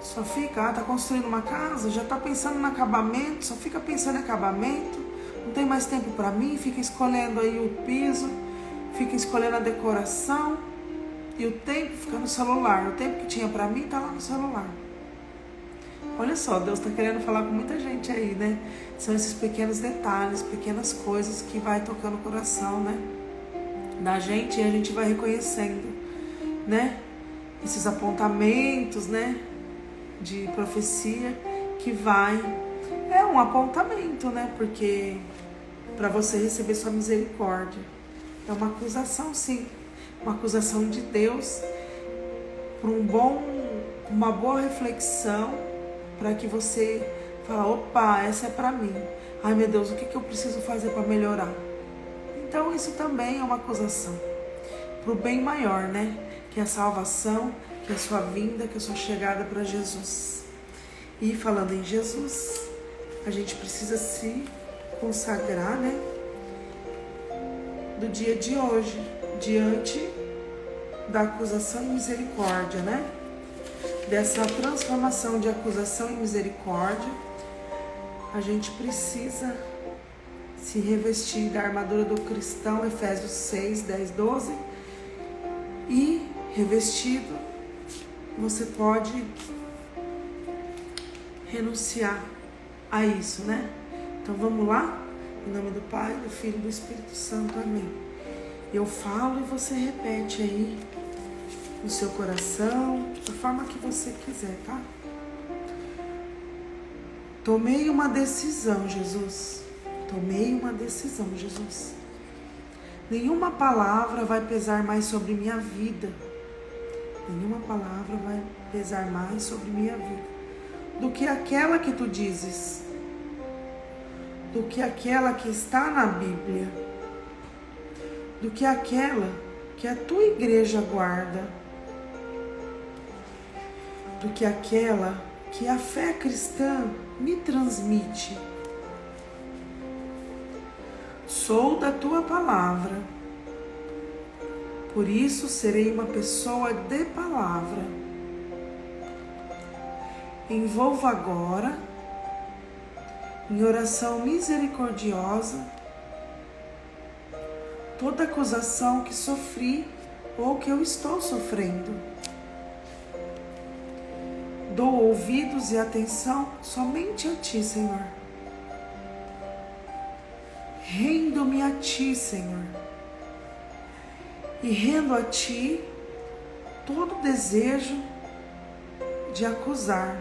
Só fica, tá construindo uma casa, já tá pensando no acabamento, só fica pensando em acabamento, não tem mais tempo para mim, fica escolhendo aí o piso, fica escolhendo a decoração, e o tempo fica no celular. O tempo que tinha para mim tá lá no celular. Olha só, Deus tá querendo falar com muita gente aí, né? São esses pequenos detalhes, pequenas coisas que vai tocando o coração, né, da gente, e a gente vai reconhecendo, né, esses apontamentos, né, de profecia que é um apontamento, né, porque para você receber sua misericórdia é uma acusação, sim, uma acusação de Deus por uma boa reflexão, para que você fale, opa, essa é para mim, ai meu Deus, o que eu preciso fazer para melhorar? Então isso também é uma acusação para o bem maior, né, que é a salvação, que é a sua vinda, que é a sua chegada para Jesus. E falando em Jesus, a gente precisa se consagrar, né, do dia de hoje, diante da acusação e misericórdia, né, dessa transformação de acusação e misericórdia. A gente precisa se revestir da armadura do cristão, Efésios 6, 10, 12, e revestido, você pode renunciar a isso, né? Então vamos lá? Em nome do Pai, do Filho e do Espírito Santo, amém. Eu falo e você repete aí no seu coração, da forma que você quiser, tá? Tomei uma decisão, Jesus. Tomei uma decisão, Jesus. Nenhuma palavra vai pesar mais sobre minha vida. Nenhuma palavra vai pesar mais sobre minha vida do que aquela que tu dizes, do que aquela que está na Bíblia, do que aquela que a tua igreja guarda, do que aquela que a fé cristã me transmite. Sou da tua palavra, Por isso serei uma pessoa de palavra. Envolvo agora, em oração misericordiosa, toda acusação que sofri ou que eu estou sofrendo. Dou ouvidos e atenção somente a Ti, Senhor. Rendo-me a Ti, Senhor. E rendo a Ti todo desejo de acusar.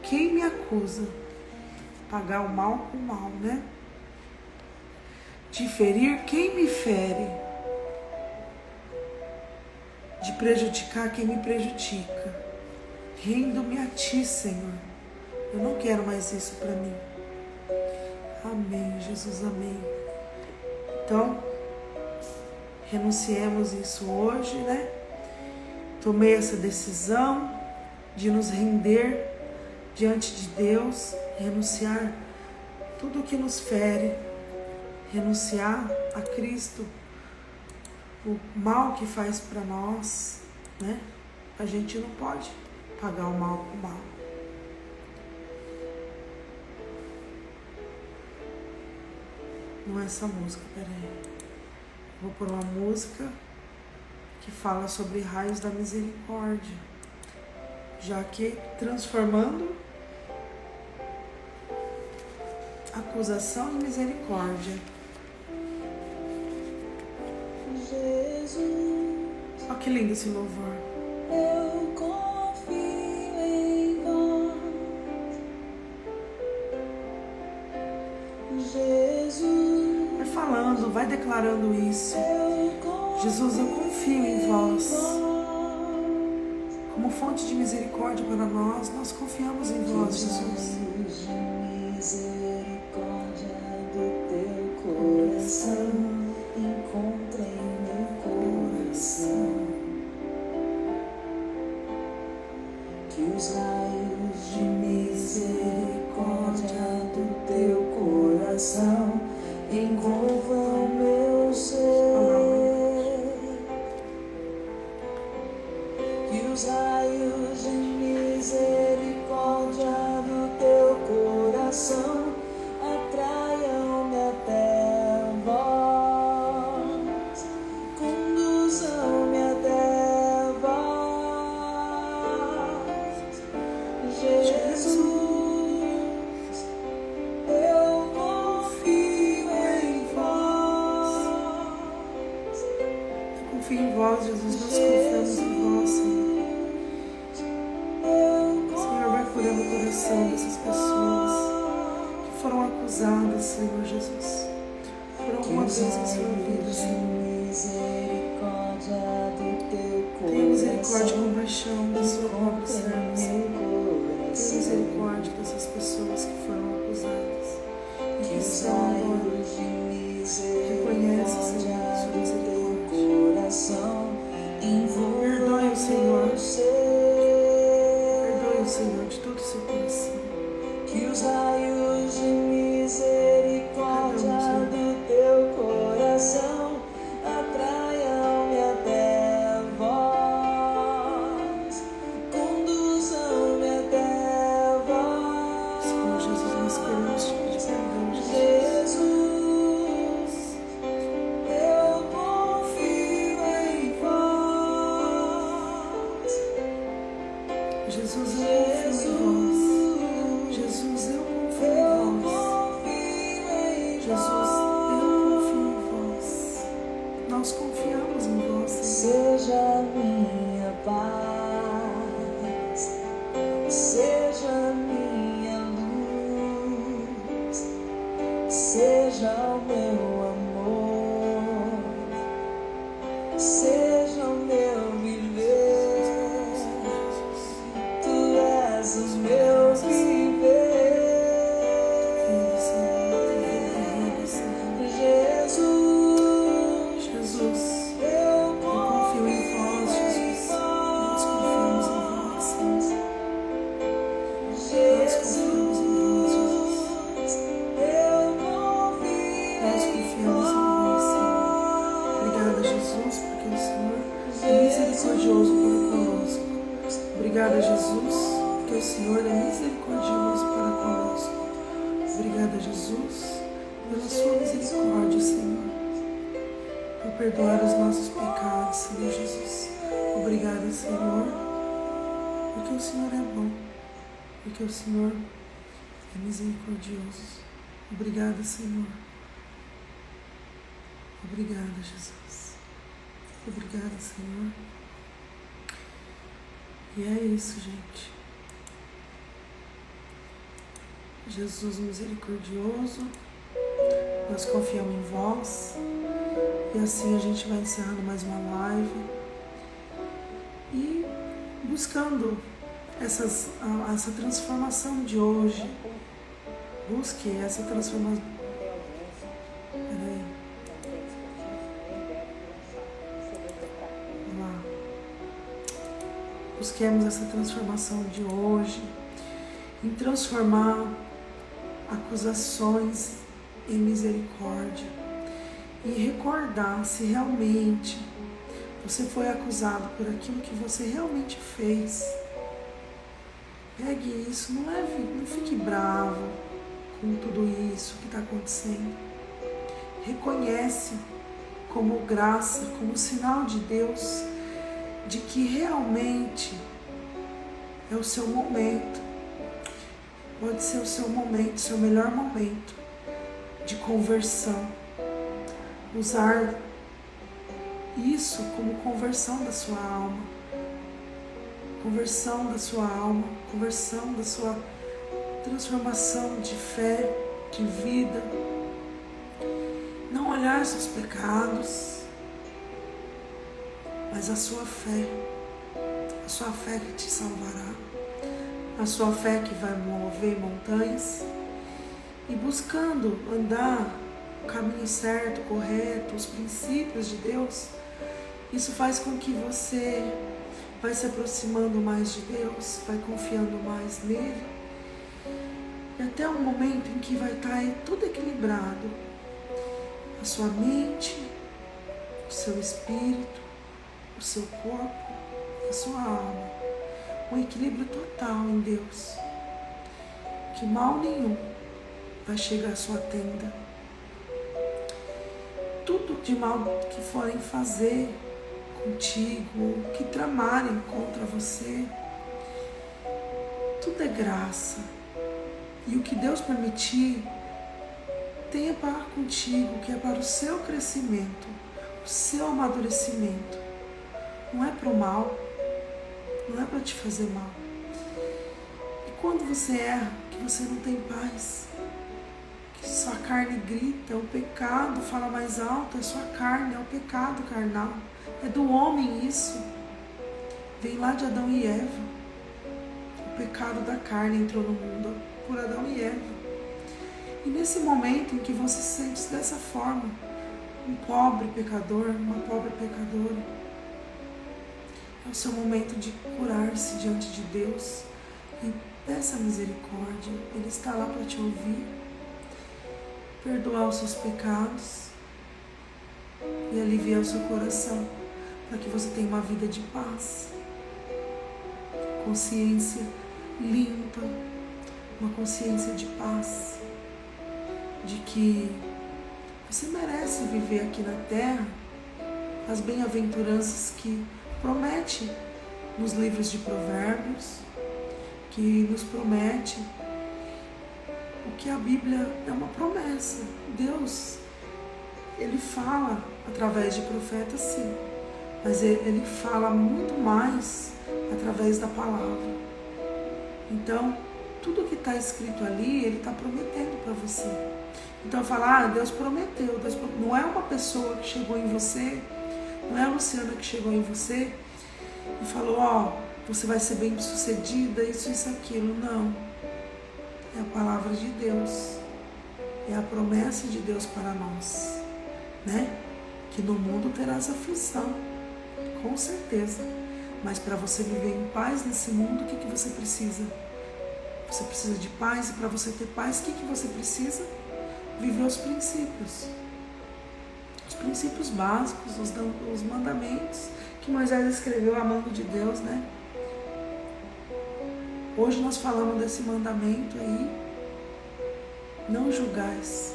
Quem me acusa? Pagar o mal com o mal, né? De ferir quem me fere. De prejudicar quem me prejudica. Rendo-me a Ti, Senhor. Eu não quero mais isso para mim. Amém, Jesus, amém. Então, renunciemos isso hoje, né? Tomei essa decisão de nos render diante de Deus, renunciar tudo que nos fere, renunciar a Cristo, o mal que faz para nós, né? A gente não pode pagar o mal com o mal. Não é essa música, peraí. Vou pôr uma música que fala sobre raios da misericórdia, já que transformando acusação em misericórdia. Jesus, olha que lindo esse louvor. eu confio em vós. Jesus, Vai falando, vai declarando isso. Jesus, eu confio em vós. Como fonte de misericórdia para nós, nós confiamos em vós, Jesus. Misericórdia do teu coração, encontrei meu coração. Que os raios de misericórdia do teu coração envolvam meu ser. Que os raios de misericórdia do teu coração atraiam-me até vós, conduzam-me até vós. Jesus, eu confio em vós. Eu confio em vós, Jesus, nós confiamos em vós, Senhor. Senhor, vai curando o coração dessas pessoas que foram acusadas, Senhor Jesus, por alguma vez em sua vida, Senhor. Tenha misericórdia e compaixão da sua pobre serva, Senhor. Tenha misericórdia dessas pessoas que foram acusadas e que estão agora. Reconhece, Senhor, sua misericórdia. Perdoe o Senhor. Perdoe o Senhor de todo o seu coração. Que os raios de misericórdia do teu coração atraiam-me até vós, conduzam-me até vós. Senhor Jesus, nós queremos te pedir perdão, Jesus. Jesus, eu confio em vós. Jesus, eu confio em vós. Jesus, eu confio em vós. Jesus, eu confio em vós. Nós confiamos em vós, Senhor. Seja minha paz, seja minha luz, seja o meu amor, seja o meu viver. Tu és o meu viver. Jesus, Jesus, eu confio em vós, Jesus. Nós confiamos em vós, Senhor. Nós confiamos em vós, Jesus. Nós confiamos em vós, Senhor. Obrigada, Jesus, porque o Senhor misericordioso para conosco. Obrigada, Jesus, porque o Senhor é misericordioso para conosco. Obrigada, Jesus, pela sua misericórdia, Senhor, por perdoar os nossos pecados, Senhor Jesus. Obrigada, Senhor, porque o Senhor é bom, porque o Senhor é misericordioso. Obrigada, Senhor. Obrigada, Jesus. Obrigada, Senhor. E é isso, gente. Jesus misericordioso, nós confiamos em vós. E assim a gente vai encerrando mais uma live e buscando essa transformação de hoje. Busque essa transformação. Peraí. Vamos lá. Busquemos essa transformação de hoje em transformar acusações em misericórdia e recordar se realmente você foi acusado por aquilo que você realmente fez. Pegue isso, não fique bravo com tudo isso que está acontecendo. Reconhece como graça, como sinal de Deus, de que realmente é o seu momento. Pode ser o seu momento, o seu melhor momento de conversão. Usar isso como conversão da sua alma. Conversão da sua alma, conversão da sua transformação de fé, de vida. Não olhar seus pecados, mas a sua fé que te salvará, a sua fé que vai mover montanhas, e buscando andar o caminho certo, correto, os princípios de Deus. Isso faz com que você vai se aproximando mais de Deus, vai confiando mais nele, e até o momento em que vai estar tudo equilibrado, a sua mente, o seu espírito, o seu corpo, a sua alma, um equilíbrio total em Deus, que mal nenhum vai chegar à sua tenda. Tudo de mal que forem fazer contigo, que tramarem contra você, tudo é graça. E o que Deus permitir, tenha para contigo, que é para o seu crescimento, o seu amadurecimento. Não é para o mal, não é para te fazer mal. E quando você erra, que você não tem paz, que sua carne grita, o pecado fala mais alto, é sua carne, é o pecado carnal. É do homem isso. Vem lá de Adão e Eva. O pecado da carne entrou no mundo por Adão e Eva. E nesse momento em que você se sente dessa forma, um pobre pecador, uma pobre pecadora, é o seu momento de curar-se diante de Deus e peça misericórdia. Ele está lá para te ouvir, perdoar os seus pecados e aliviar o seu coração, para que você tenha uma vida de paz, consciência limpa, uma consciência de paz, de que você merece viver aqui na terra as bem-aventuranças que promete nos livros de Provérbios, que nos promete o que a Bíblia é uma promessa. Deus, Ele fala através de profetas, sim, mas Ele fala muito mais através da palavra. Então, tudo que está escrito ali, Ele está prometendo para você. Então, falar, Deus prometeu. Não é uma pessoa que chegou em você, não é a Luciana que chegou em você e falou, você vai ser bem sucedida, isso, aquilo. Não. É a palavra de Deus. É a promessa de Deus para nós, né? Que no mundo terás aflição, com certeza. Mas para você viver em paz nesse mundo, o que você precisa? Você precisa de paz, e para você ter paz, o que você precisa? Viver os princípios básicos, os mandamentos que que Moisés escreveu amando de Deus, né? Hoje nós falamos desse mandamento aí. Não julgais.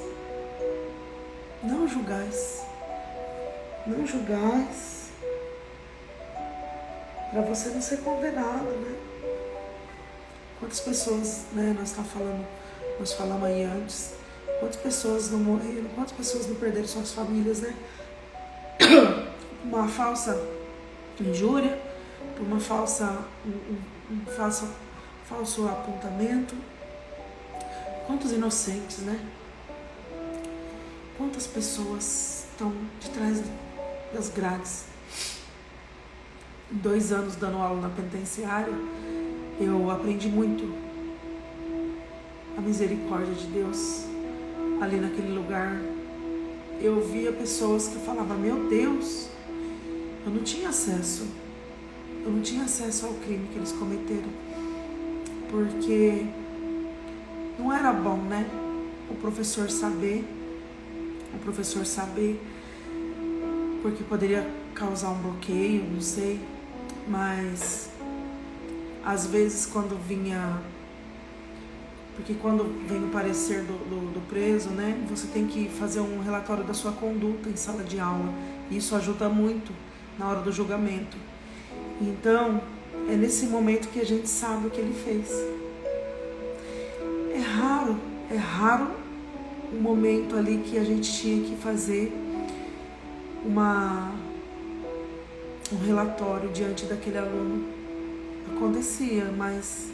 Não julgais. Não julgais. Para você não ser condenado, né? Quantas pessoas, né? Nós falamos aí antes. Quantas pessoas não morreram? Quantas pessoas não perderam suas famílias, né? Uma falsa injúria, por uma falso apontamento. Quantos inocentes, né? Quantas pessoas estão de trás das grades? 2 anos dando aula na penitenciária, eu aprendi muito a misericórdia de Deus ali naquele lugar. Eu via pessoas que falavam, meu Deus, eu não tinha acesso ao crime que eles cometeram, porque não era bom, né? O professor saber, porque poderia causar um bloqueio, não sei, mas às vezes quando vem o parecer do preso, né, você tem que fazer um relatório da sua conduta em sala de aula, e isso ajuda muito na hora do julgamento. Então, é nesse momento que a gente sabe o que ele fez. É raro o momento ali que a gente tinha que fazer um relatório diante daquele aluno. Acontecia, mas...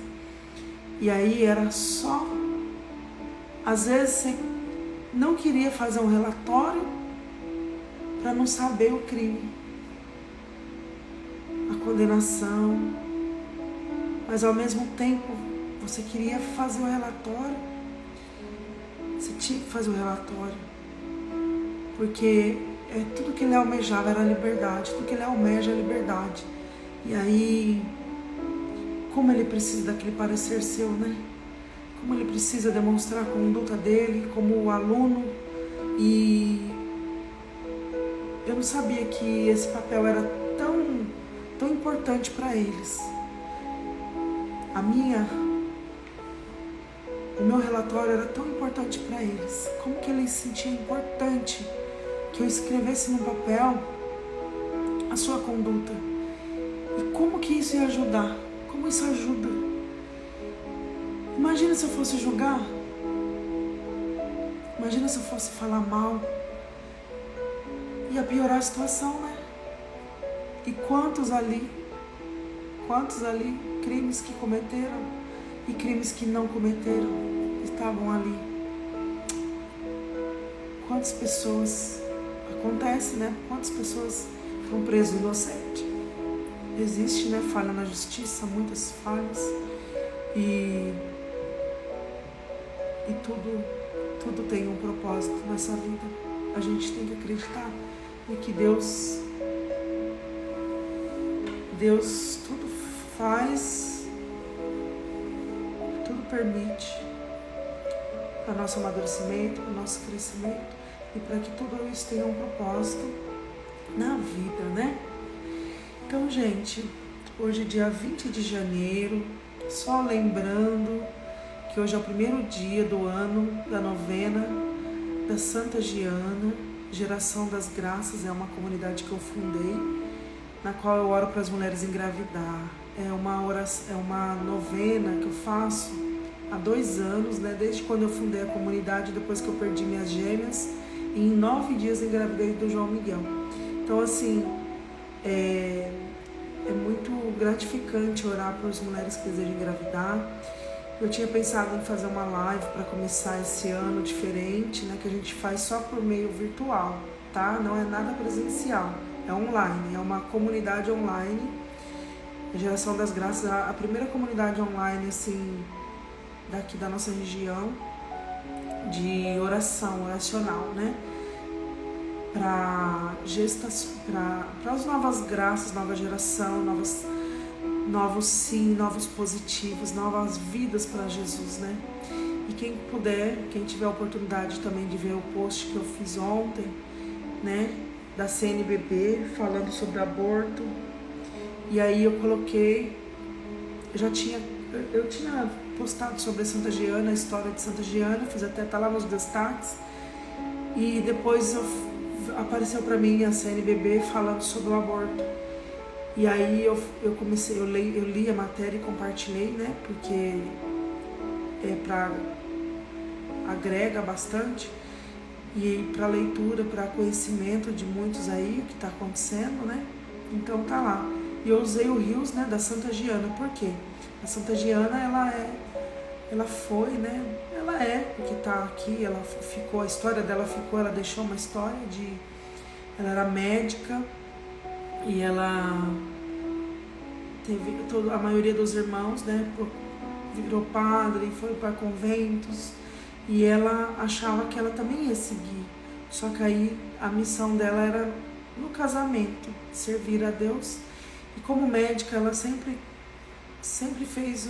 E aí era só... Às vezes você não queria fazer um relatório para não saber o crime, a condenação, mas ao mesmo tempo você queria fazer o relatório, você tinha que fazer o relatório, porque tudo que ele almejava era a liberdade, tudo que ele almeja é a liberdade. E aí, como ele precisa daquele parecer seu, né? Como ele precisa demonstrar a conduta dele como aluno, e eu não sabia que esse papel era tão importante para eles. O meu relatório era tão importante para eles. Como que eles se sentiam importante que eu escrevesse no papel a sua conduta? E como que isso ia ajudar? Como isso ajuda? Imagina se eu fosse julgar. Imagina se eu fosse falar mal. Ia piorar a situação, né? E quantos ali, crimes que cometeram e crimes que não cometeram, estavam ali. Quantas pessoas, acontece, né? Quantas pessoas foram presas inocentes. Existe, né? Falha na justiça, muitas falhas. E tudo tem um propósito nessa vida. A gente tem que acreditar em que Deus tudo faz, tudo permite para o nosso amadurecimento, para o nosso crescimento, e para que tudo isso tenha um propósito na vida, né? Então, gente, hoje é dia 20 de janeiro, só lembrando que hoje é o primeiro dia do ano da novena da Santa Giana, Geração das Graças. É uma comunidade que eu fundei, na qual eu oro para as mulheres engravidar. É uma novena que eu faço há 2 anos, né? Desde quando eu fundei a comunidade, depois que eu perdi minhas gêmeas, e em 9 dias engravidei do João Miguel. Então, assim, é muito gratificante orar para as mulheres que desejam engravidar. Eu tinha pensado em fazer uma live para começar esse ano diferente, né? Que a gente faz só por meio virtual, tá? Não é nada presencial, é online, é uma comunidade online. A Geração das Graças, a primeira comunidade online, assim, daqui da nossa região, de oracional, né? Para as novas graças, nova geração, novos sim, novos positivos, novas vidas para Jesus, né? E quem puder, quem tiver a oportunidade também de ver o post que eu fiz ontem, né? da CNBB falando sobre aborto. E aí eu coloquei, eu tinha postado sobre Santa Giana, a história de Santa Giana, fiz até, tá lá nos destaques. E depois apareceu para mim a CNBB falando sobre o aborto. E aí eu li a matéria e compartilhei, né? Porque agrega bastante e para leitura, para conhecimento de muitos aí o que está acontecendo, né? Então tá lá. E eu usei o Rios, né, da Santa Giana. Por quê? A Santa Giana, ela foi, né? Ela é o que está aqui. Ela ficou, a história dela ficou. Ela deixou uma história de, ela era médica e ela teve a maioria dos irmãos, né? Virou padre, foi para conventos. E ela achava que ela também ia seguir. Só que aí a missão dela era no casamento, servir a Deus. E como médica, ela sempre fez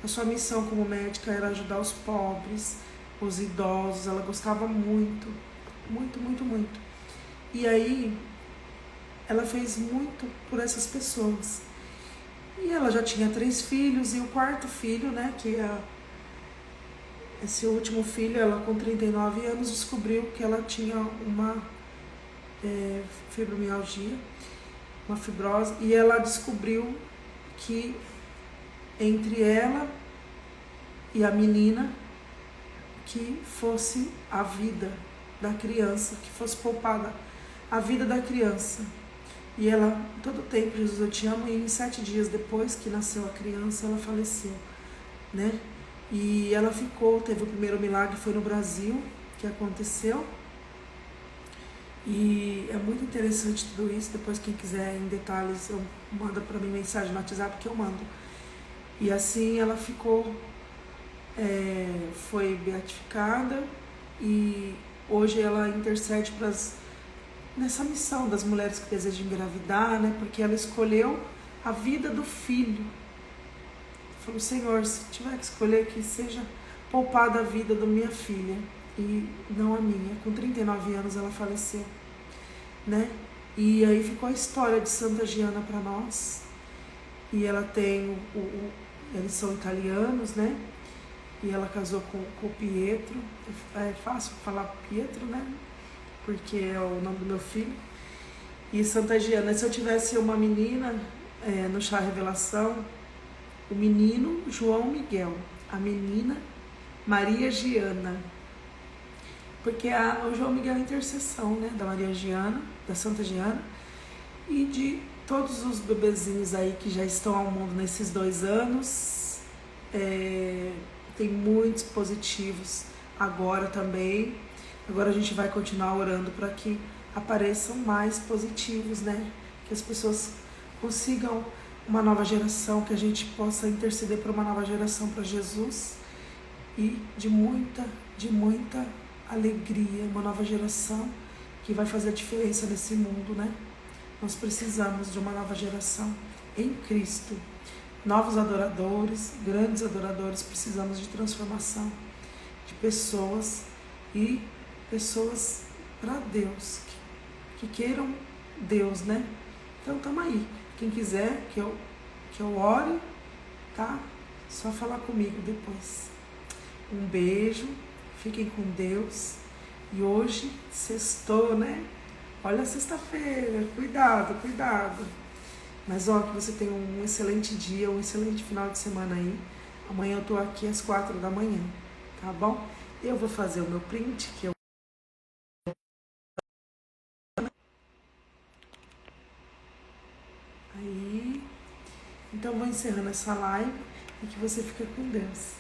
a sua missão como médica era ajudar os pobres, os idosos. Ela gostava muito, muito, muito, muito. E aí ela fez muito por essas pessoas. E ela já tinha 3 filhos e o 4º filho, né, que esse último filho, ela com 39 anos descobriu que ela tinha uma fibromialgia, uma fibrose, e ela descobriu que entre ela e a menina, que fosse a vida da criança, que fosse poupada a vida da criança. E ela, todo tempo, Jesus, eu te amo, e em 7 dias depois que nasceu a criança, ela faleceu, né? E ela ficou, teve o primeiro milagre, foi no Brasil que aconteceu. E é muito interessante tudo isso. Depois, quem quiser em detalhes, manda para mim mensagem no WhatsApp que eu mando. E assim ela ficou, foi beatificada e hoje ela intercede nessa missão das mulheres que desejam engravidar, né? Porque ela escolheu a vida do filho. Falou, Senhor, se tiver que escolher, que seja poupada a vida da minha filha e não a minha. Com 39 anos ela faleceu, né? E aí ficou a história de Santa Giana para nós. E ela tem eles são italianos, né? E ela casou com o Pietro. É fácil falar Pietro, né? Porque é o nome do meu filho. E Santa Giana, se eu tivesse uma menina no chá revelação, o menino João Miguel, a menina Maria Giana. Porque o João Miguel é a intercessão, né, da Maria Giana, da Santa Giana, e de todos os bebezinhos aí que já estão ao mundo nesses 2 anos. Tem muitos positivos agora também. Agora a gente vai continuar orando para que apareçam mais positivos, né? Que as pessoas consigam uma nova geração, que a gente possa interceder por uma nova geração para Jesus e de muita alegria, uma nova geração que vai fazer a diferença nesse mundo, né? Nós precisamos de uma nova geração em Cristo. Novos adoradores, grandes adoradores, precisamos de transformação de pessoas e pessoas para Deus, que queiram Deus, né? Então estamos aí. Quem quiser que eu ore, tá? Só falar comigo depois. Um beijo, fiquem com Deus. E hoje, sextou, né? Olha a sexta-feira, cuidado, cuidado. Mas ó, que você tenha um excelente dia, um excelente final de semana aí. Amanhã eu tô aqui às 4 da manhã, tá bom? Eu vou fazer o meu print, que eu aí. Então vou encerrando essa live e que você fique com Deus.